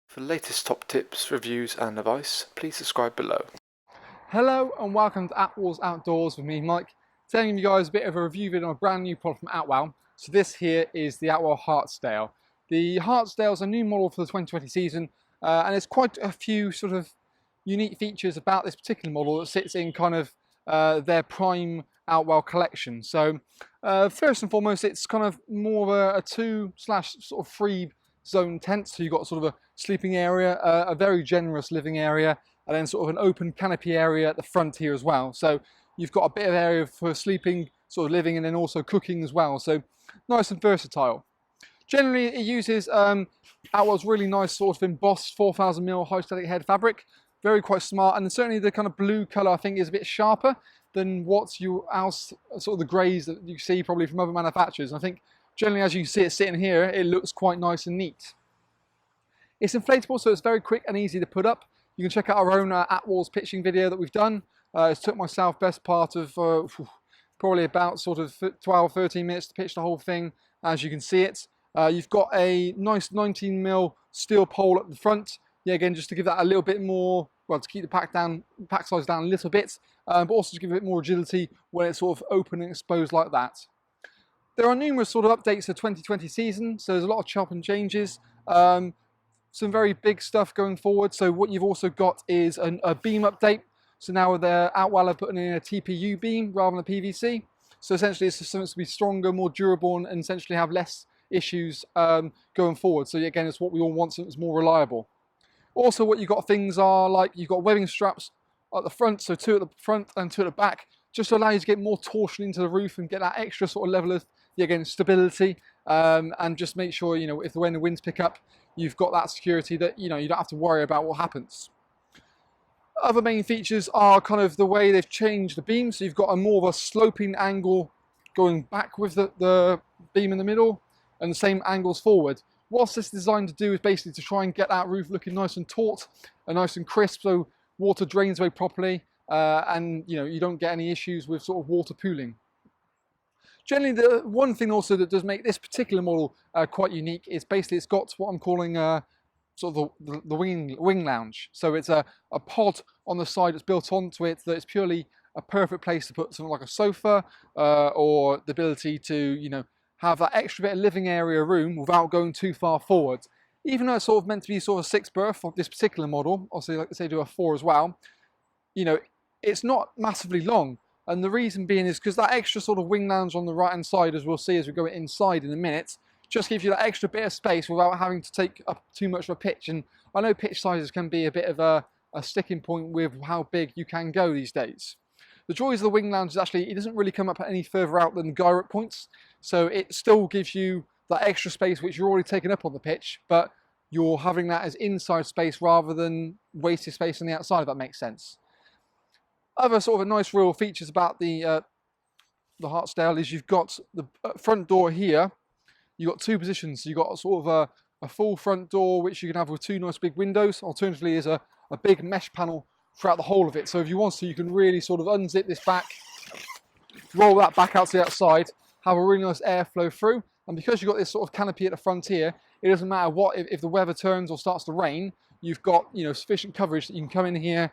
For the latest top tips, reviews and advice, please subscribe below. Hello and welcome to Attwoolls Outdoors with me, Mike, telling you guys a bit of a review video on a brand new product from Outwell. So this here is the Outwell Hartsdale. The Hartsdale is a new model for the 2020 season, and there's quite a few sort of unique features about this particular model that sits in kind of their prime Outwell collection. So first and foremost, it's kind of more of a 2/3 zone tent. So you've got sort of a sleeping area, a very generous living area, and then sort of an open canopy area at the front here as well. So you've got a bit of area for sleeping, sort of living, and then also cooking as well. So nice and versatile. Generally, it uses Outwell's really nice sort of embossed 4000mm high-static head fabric. Very quite smart, and certainly the kind of blue colour I think is a bit sharper than what's sort of the greys that you see probably from other manufacturers. I think generally, as you can see it sitting here, it looks quite nice and neat. It's inflatable, so it's very quick and easy to put up. You can check out our own Attwoolls pitching video that we've done. It's took myself best part of probably about sort of 12-13 minutes to pitch the whole thing, as you can see it. You've got a nice 19mm steel pole at the front. Yeah, again, just to give that a little bit more, well, to keep the pack size down a little bit, but also to give it a bit more agility when it's sort of open and exposed like that. There are numerous sort of updates for the 2020 season, so there's a lot of chop and changes. Some very big stuff going forward. So what you've also got is a beam update. So now they're Outwell are putting in a TPU beam rather than a PVC. So essentially it's something to be stronger, more durable, and essentially have less issues going forward. So again, it's what we all want, so it's more reliable. Also, what you've got things are like you've got webbing straps at the front, so 2 at the front and 2 at the back, just to allow you to get more torsion into the roof and get that extra sort of level of, again, stability, and just make sure, you know, when the winds pick up, you've got that security that, you know, you don't have to worry about what happens. Other main features are kind of the way they've changed the beam, so you've got a more of a sloping angle going back with the beam in the middle, and the same angles forward. What's this designed to do is basically to try and get that roof looking nice and taut and nice and crisp, so water drains away properly, and you know, you don't get any issues with sort of water pooling. Generally, the one thing also that does make this particular model quite unique is basically it's got what I'm calling sort of the wing lounge. So it's a pod on the side that's built onto it that is purely a perfect place to put something like a sofa or the ability to, you know, have that extra bit of living area room without going too far forward. Even though it's sort of meant to be sort of 6 berth for this particular model, obviously like they do a 4 as well, you know, it's not massively long. And the reason being is because that extra sort of wing lounge on the right hand side, as we'll see as we go inside in a minute, just gives you that extra bit of space without having to take up too much of a pitch. And I know pitch sizes can be a bit of a sticking point with how big you can go these days. The joys of the wing lounge is actually, it doesn't really come up any further out than the guy rope points. So it still gives you that extra space which you're already taking up on the pitch, but you're having that as inside space rather than wasted space on the outside, if that makes sense. Other sort of nice real features about the Hartsdale is you've got the front door here. You've got 2 positions. So you've got sort of a full front door, which you can have with 2 nice big windows. Alternatively, is a big mesh panel throughout the whole of it. So if you want to, you can really sort of unzip this back, roll that back out to the outside, have a really nice airflow through. And because you've got this sort of canopy at the front here, it doesn't matter what, if the weather turns or starts to rain, you've got, you know, sufficient coverage that you can come in here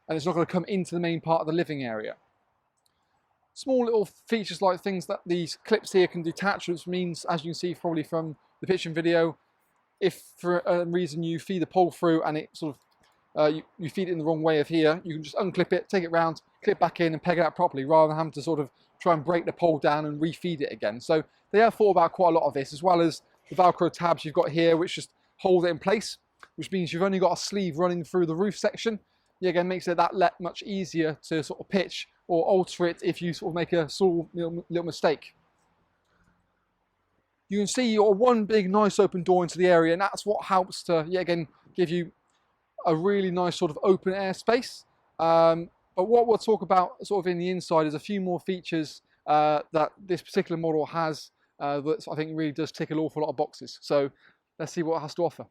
and it's not going to come into the main part of the living area. Small little features like things that these clips here can detach, which means, as you can see probably from the pitching video, if for a reason you feed the pole through and it sort of you feed it in the wrong way of here, you can just unclip it, take it round, clip back in and peg it out properly rather than having to sort of try and break the pole down and refeed it again. So they have thought about quite a lot of this, as well as the Velcro tabs you've got here which just hold it in place, which means you've only got a sleeve running through the roof section. Yeah, again, makes it that much easier to sort of pitch or alter it if you sort of make a small little mistake. You can see you've got one big nice open door into the area, and that's what helps to, yeah, again, give you a really nice sort of open air space. But what we'll talk about sort of in the inside is a few more features that this particular model has that I think really does tick an awful lot of boxes. So let's see what it has to offer.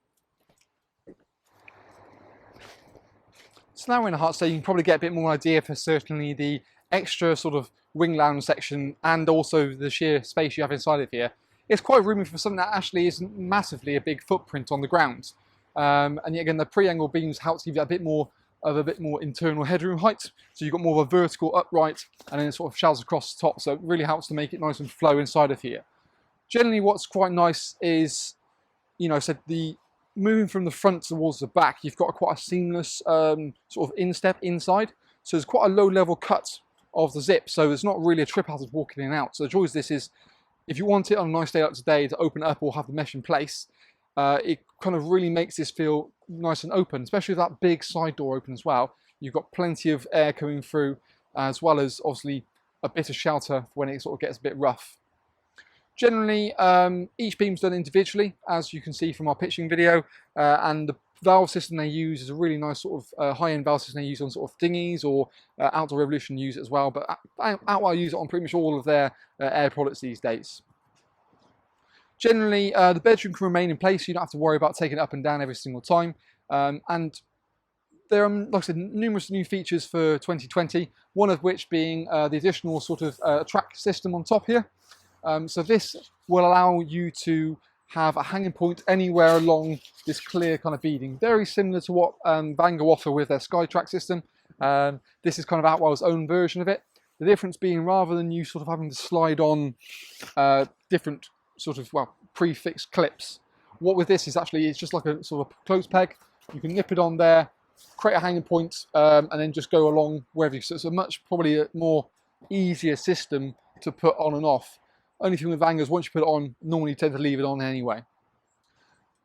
So now we're in a Hartsdale, you can probably get a bit more idea for certainly the extra sort of wing lounge section and also the sheer space you have inside of here. It's quite roomy for something that actually isn't massively a big footprint on the ground. And yet again, the pre-angled beams help to give you a bit more internal headroom height. So you've got more of a vertical upright and then it sort of shelves across the top. So it really helps to make it nice and flow inside of here. Generally what's quite nice is, so the moving from the front towards the back, you've got quite a seamless sort of instep inside. So there's quite a low level cut of the zip. So there's not really a trip hazard walking in and out. So the joy of this is, if you want it on a nice day like today to open it up or have the mesh in place, it kind of really makes this feel nice and open, especially with that big side door open as well. You've got plenty of air coming through, as well as obviously a bit of shelter when it sort of gets a bit rough. Generally, each beam's done individually, as you can see from our pitching video, and the valve system they use is a really nice sort of high-end valve system they use on sort of dinghies, or Outdoor Revolution use it as well, but Outwell use it on pretty much all of their air products these days. Generally, the bedroom can remain in place, so you don't have to worry about taking it up and down every single time. And there are, like I said, numerous new features for 2020, one of which being the additional sort of track system on top here. So this will allow you to have a hanging point anywhere along this clear kind of beading, very similar to what Vango offer with their Skytrack system. This is kind of Outwell's own version of it. The difference being, rather than you sort of having to slide on different sort of, well, prefixed clips, what with this is actually, it's just like a sort of clothes peg. You can nip it on there, create a hanging point, and then just go along wherever you. So it's a much probably a more easier system to put on and off. Only thing with Vangos, once you put it on, normally you tend to leave it on anyway.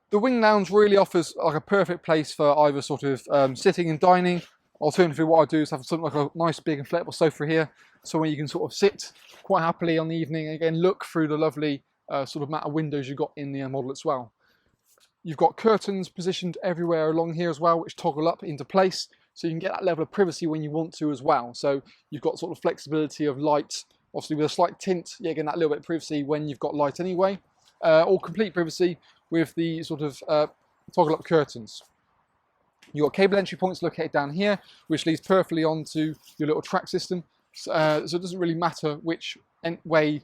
The wing lounge really offers like a perfect place for either sort of sitting and dining. Alternatively, what I do is have something like a nice big inflatable sofa here, so when you can sort of sit quite happily on the evening and again look through the lovely sort of amount of windows you've got in the model as well. You've got curtains positioned everywhere along here as well, which toggle up into place, so you can get that level of privacy when you want to as well. So you've got sort of flexibility of light, obviously with a slight tint, yeah, again that little bit of privacy when you've got light anyway, or complete privacy with the sort of toggle up curtains. You've got cable entry points located down here, which leads perfectly onto your little track system. So it doesn't really matter which way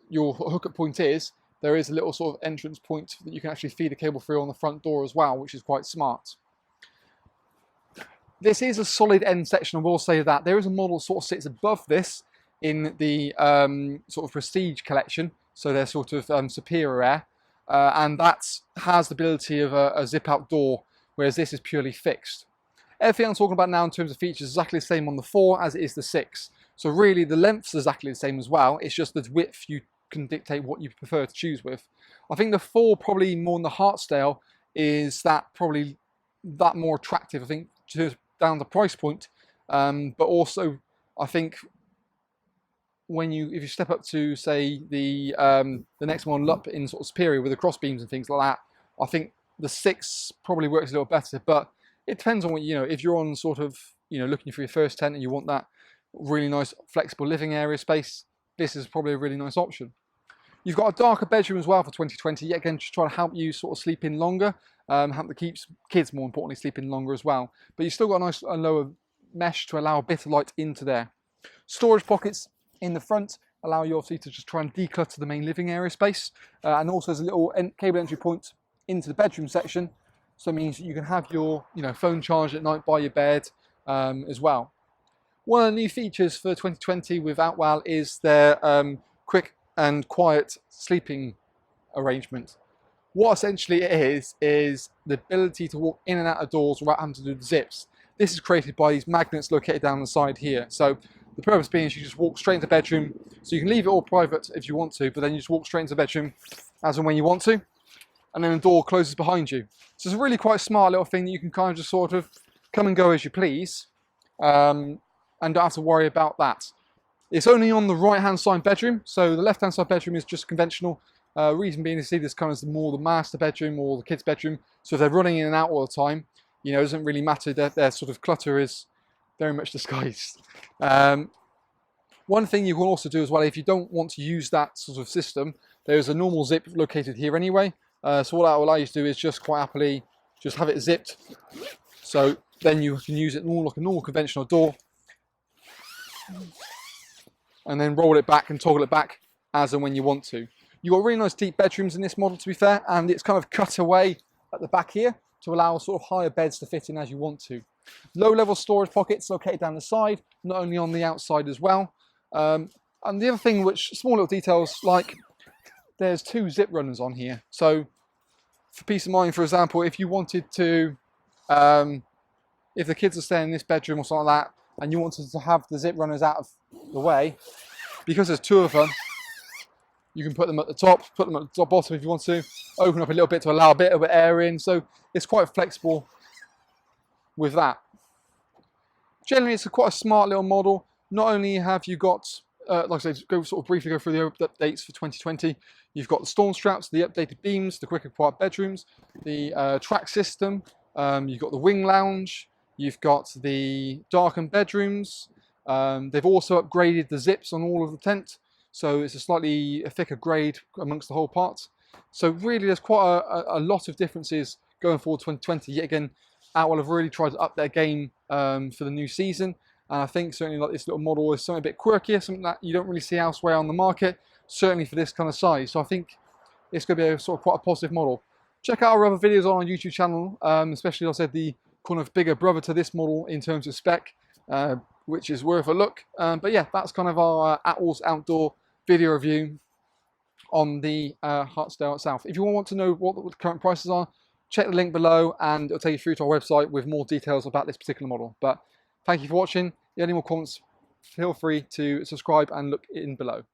your hookup point is, there is a little sort of entrance point that you can actually feed a cable through on the front door as well, which is quite smart. This is a solid end section, I will say that. There is a model that sort of sits above this in the sort of Prestige collection, so they're sort of superior air, and that has the ability of a zip out door, whereas this is purely fixed. Everything I'm talking about now in terms of features is exactly the same on the 4 as it is the 6. So really the length's exactly the same as well, it's just the width you can dictate what you prefer to choose with. I think the 4 probably more than the Hartsdale is that probably that more attractive, I think, down the price point, but also I think when if you step up to say the next one up in sort of superior with the cross beams and things like that, I think the 6 probably works a little better, but it depends on what, if you're on sort of, looking for your first tent and you want that really nice flexible living area space, this is probably a really nice option. You've got a darker bedroom as well for 2020, yet again just trying to help you sort of sleep in longer, help the kids more importantly sleep in longer as well. But you've still got a nice lower mesh to allow a bit of light into there. Storage pockets in the front allow you obviously to just try and declutter the main living area space, and also there's a little cable entry point into the bedroom section, so it means that you can have your phone charged at night by your bed as well. One of the new features for 2020 with Outwell is their quick and quiet sleeping arrangement. What essentially it is the ability to walk in and out of doors without having to do the zips. This is created by these magnets located down the side here. So the purpose being is you just walk straight into the bedroom, so you can leave it all private if you want to, but then you just walk straight into the bedroom as and when you want to, and then the door closes behind you. So it's a really quite smart little thing that you can kind of just sort of come and go as you please, and don't have to worry about that. It's only on the right hand side bedroom, so the left hand side bedroom is just conventional. Reason being, to see this kind of more the master bedroom or the kids bedroom, so if they're running in and out all the time, it doesn't really matter, their sort of clutter is very much disguised. One thing you can also do as well, if you don't want to use that sort of system, there's a normal zip located here anyway. So what that will allow you to do is just quite happily just have it zipped. So then you can use it more like a normal conventional door, and then roll it back and toggle it back as and when you want to. You've got really nice deep bedrooms in this model, to be fair, and it's kind of cut away at the back here to allow sort of higher beds to fit in as you want to. Low-level storage pockets located down the side, not only on the outside as well. And the other thing, which small little details, like there's 2 zip runners on here. So for peace of mind, for example, if you wanted to, if the kids are staying in this bedroom or something like that, and you wanted to have the zip runners out of the way, because there's 2 of them, you can put them at the top, put them at the top bottom if you want to, open up a little bit to allow a bit of air in, so it's quite flexible with that. Generally, it's quite a smart little model. Not only have you got, like I said, briefly go through the updates for 2020, you've got the storm straps, the updated beams, the quick and quiet bedrooms, the track system, you've got the wing lounge, you've got the darkened bedrooms. They've also upgraded the zips on all of the tent, so it's a slightly thicker grade amongst the whole part. So really there's quite a lot of differences going forward 2020. Yet again, Outwell have really tried to up their game for the new season, and I think certainly like this little model is something a bit quirkier, something that you don't really see elsewhere on the market, certainly for this kind of size. So I think it's going to be a sort of quite a positive model. Check out our other videos on our YouTube channel, especially, like I said, the kind of bigger brother to this model in terms of spec, which is worth a look. But yeah, that's kind of our Attwoolls outdoor video review on the Hartsdale itself. If you want to know what the current prices are, check the link below and it'll take you through to our website with more details about this particular model. But thank you for watching. If you have any more comments, feel free to subscribe and look in below.